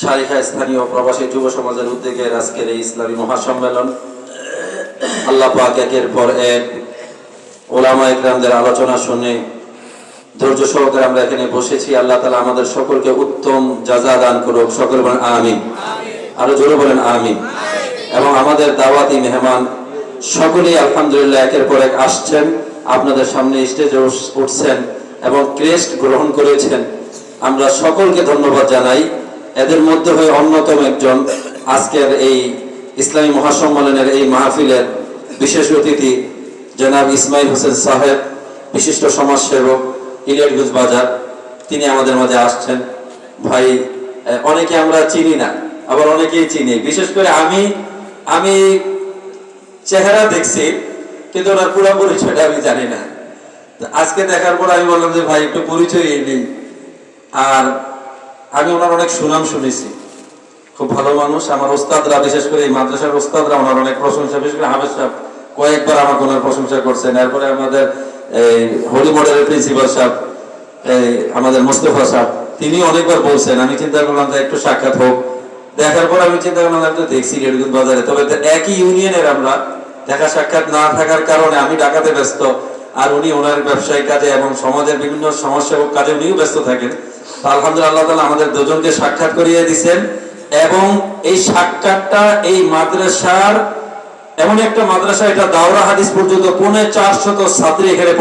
শারিখা স্থানীয় প্রবাসী যুব সমাজের উদ্যোগে আজকের এই ইসলামী মহাসম্মেলন, আল্লাহ পাক একের পর এক ওলামায়ে কেরামদের আলোচনা শুনে ধৈর্য সহকারে আমরা এখানে বসেছি। আল্লাহ তাআলা আমাদের সকলকে উত্তম জাযা দান করুক। সকলে বলেন আমিন। আরো জোরে বলেন আমিন। এবং আমাদের দাওয়াতি মেহমান সকলেই আলহামদুলিল্লাহ একের পর এক আসছেন, আপনাদের সামনে স্টেজে উঠছেন এবং ক্রেস্ট গ্রহণ করেছেন। আমরা সকলকে ধন্যবাদ জানাই। এদের মধ্যে হয়ে অন্যতম একজন আজকের এই ইসলামী মহাসম্মেলনের এই মাহফিলের বিশেষ অতিথি জনাব ইসমাইল হোসেন সাহেব, বিশিষ্ট সমাজসেবক, ইলিয়াটগঞ্জ বাজার, তিনি আমাদের মাঝে আসছেন। ভাই অনেকে আমরা চিনি না, আবার অনেকেই চিনি। বিশেষ করে আমি চেহারা দেখছি, কিন্তু ওনার পুরো পরিচয়টা আমি জানি না। আজকে দেখার পর আমি বললাম যে ভাই একটু পরিচয় নেই। আর আমি ওনার অনেক সুনাম শুনেছি, খুব ভালো মানুষ। আমার ওস্তাদরা, বিশেষ করে এই মাদ্রাসার ওস্তাদরা ওনার অনেক প্রশংসা, বিশেষ করে হাফেজ সাহেব কয়েকবার আমাকে ওনার প্রশংসা করছেন। এরপরে আমাদের হোলি মডেলের প্রিন্সিপাল সাহেব, আমাদের মোস্তফা সাহেব, তিনি অনেকবার বলছেন। আমি চিন্তা করলাম যে একটু সাক্ষাৎ হোক। দেখার পর আমি চিন্তা করলাম একটু দেখছি ইলিয়াটগঞ্জ বাজারে, তবে একই ইউনিয়নের আমরা, দেখা সাক্ষাৎ না থাকার কারণে আমি ঢাকাতে ব্যস্ত, আর উনি ওনার ব্যবসায়িক কাজে এবং সমাজের বিভিন্ন সমাজসেবক কাজে উনিও ব্যস্ত থাকেন। আলহামদুলিল্লাহ, আল্লাহ তাআলা আমাদের দুজনকে সাক্ষাৎ করিয়ে দিয়েছেন। এবং এই সাক্ষাৎটা এই মাদ্রাসার, এমন একটা মাদ্রাসা, এটা দাওরা হাদিস পর্যন্ত 450 ছাত্রী এখানে